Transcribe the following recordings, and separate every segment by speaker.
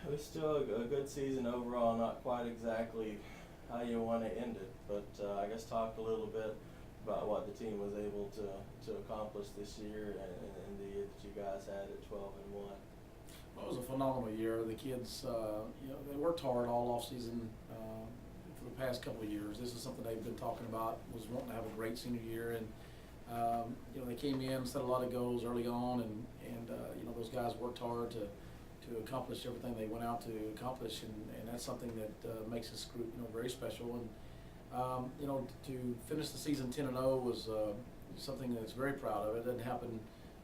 Speaker 1: It was still a good season overall, not quite exactly how you want to end it, but I guess talk a little bit about what the team was able to accomplish this year and the year that you guys had at 12-1.
Speaker 2: Well, it was a phenomenal year. The kids, they worked hard all off season for the past couple of years. This is something they've been talking about. Was wanting to have a great senior year, and they came in, set a lot of goals early on, and those guys worked hard to accomplish everything they went out to accomplish, and that's something that makes this group very special. And to finish the season 10-0 was something that's very proud of. It doesn't happen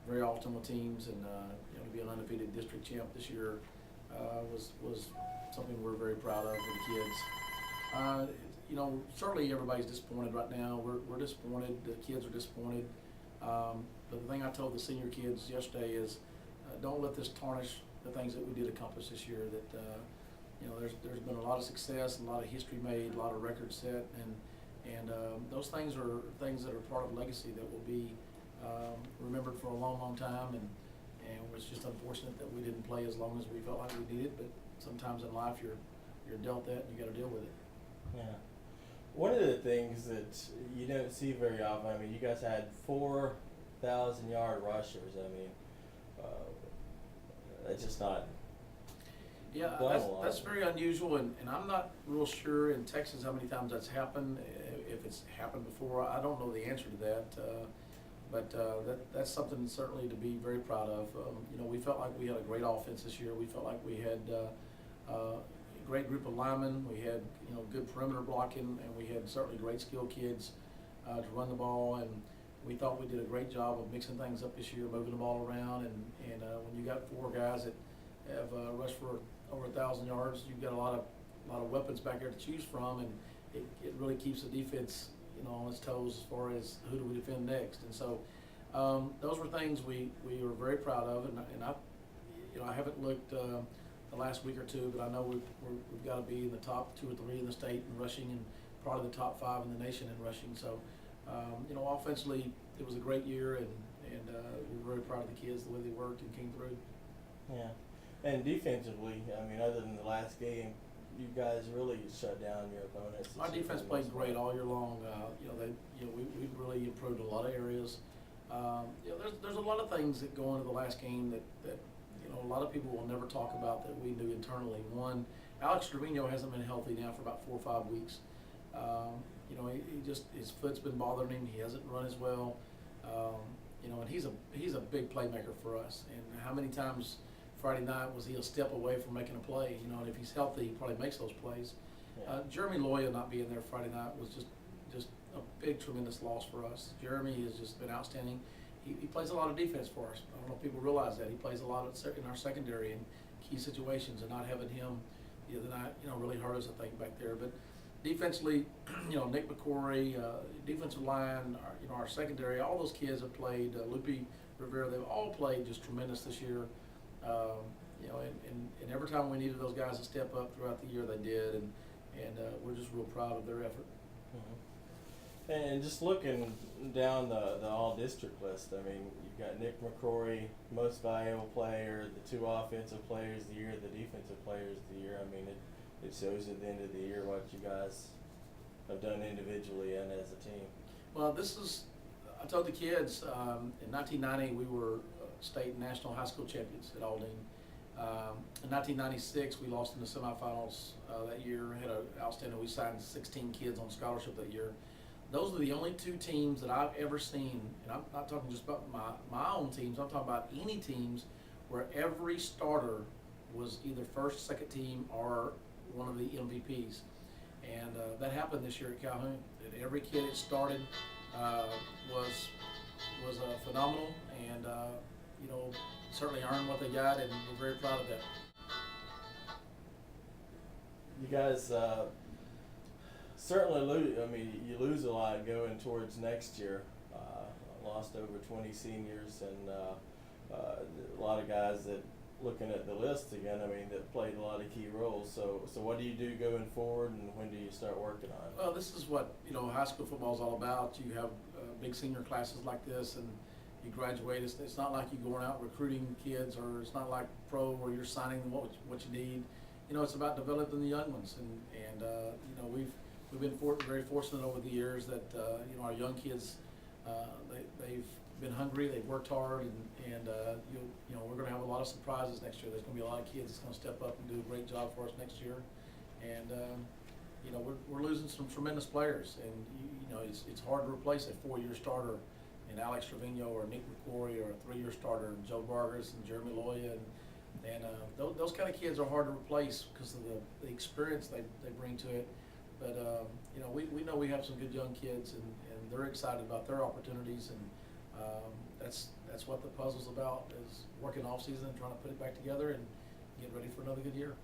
Speaker 2: very often with teams, and to be an undefeated district champ this year was something we're very proud of for the kids. Certainly everybody's disappointed right now. We're disappointed. The kids are disappointed. But the thing I told the senior kids yesterday is, don't let this tarnish the things that we did accomplish this year. That there's been a lot of success, a lot of history made, a lot of records set, and those things are things that are part of legacy that will be remembered for a long, long time. And it's just unfortunate that we didn't play as long as we felt like we needed. But sometimes in life you're dealt that, and you got to deal with it.
Speaker 1: Yeah. One of the things that you don't see very often, I mean, you guys had 4,000-yard rushers. I mean, it's just not.
Speaker 2: Yeah, that's very unusual, and I'm not real sure in Texas how many times that's happened. If it's happened before, I don't know the answer to that. But that's something certainly to be very proud of. We felt like we had a great offense this year. We felt like we had a great group of linemen. We had good perimeter blocking, and we had certainly great skilled kids to run the ball. And we thought we did a great job of mixing things up this year, moving the ball around. And when you got four guys that have rushed for over 1,000 yards, you've got a lot of weapons back there to choose from, and it really keeps the defense on its toes as far as who do we defend next. And so those were things we were very proud of, and I haven't looked the last week or two, but I know we've got to be in the top 2 or 3 in the state in rushing, and probably the top 5 in the nation in rushing. So offensively it was a great year, and we're very proud of the kids, the way they worked and came through.
Speaker 1: Yeah. And defensively, I mean, other than the last game, you guys really shut down your opponents.
Speaker 2: Our defense played great all year long. We really improved a lot of areas. There's a lot of things that go into the last game that a lot of people will never talk about that we knew internally. One, Alex Trevino hasn't been healthy now for about 4 or 5 weeks. He just, his foot's been bothering him. He hasn't run as well. And he's a big playmaker for us. And how many times Friday night was he a step away from making a play? And if he's healthy, he probably makes those plays.
Speaker 1: Yeah.
Speaker 2: Jeremy Loya not being there Friday night was just a big, tremendous loss for us. Jeremy has just been outstanding. He plays a lot of defense for us. I don't know if people realize that. He plays a lot in our secondary in key situations, and not having him the other night, really hurt us, I think, back there. But defensively, Nick McCory, defensive line, our secondary, all those kids have played. Lupe Rivera, they've all played just tremendous this year. And every time we needed those guys to step up throughout the year, they did, and we're just real proud of their effort.
Speaker 1: Mm-hmm. And just looking down the all-district list, I mean, you've got Nick McCrory, most valuable player, the 2 offensive players of the year, the defensive players of the year. I mean, it shows at the end of the year what you guys have done individually and as a team.
Speaker 2: Well, I told the kids, in 1990 we were state and national high school champions at Aldine. In 1996 we lost in the semifinals that year. We signed 16 kids on scholarship that year. Those are the only 2 teams that I've ever seen, and I'm not talking just about my own teams, I'm talking about any teams where every starter was either first, second team, or one of the MVPs. And that happened this year at Calhoun. And every kid that started was phenomenal, and certainly earned what they got, and we're very proud of that.
Speaker 1: You guys certainly lose. I mean, you lose a lot going towards next year. Lost over 20 seniors, and a lot of guys that, looking at the list again, I mean, that played a lot of key roles. So what do you do going forward, and when do you start working on it?
Speaker 2: Well, this is what high school football is all about. You have big senior classes like this, and you graduate. It's not like you're going out recruiting kids, or it's not like pro where you're signing what you need. You know, it's about developing the young ones, and you know, we've been very fortunate over the years that you know, our young kids, they've been hungry, they've worked hard, and you know, we're going to have a lot of surprises next year. There's going to be a lot of kids that's going to step up and do a great job for us next year, and you know, we're losing some tremendous players, and you know, it's hard to replace a 4-year starter in Alex Trevino or Nick McQuarrie, or a 3-year starter in Joe Vargas and Jeremy Loya, and those kind of kids are hard to replace because of the experience they bring to it. But you know, we know we have some good young kids, and they're excited about their opportunities, and that's what the puzzle's about, is working off season and trying to put it back together and get ready for another good year.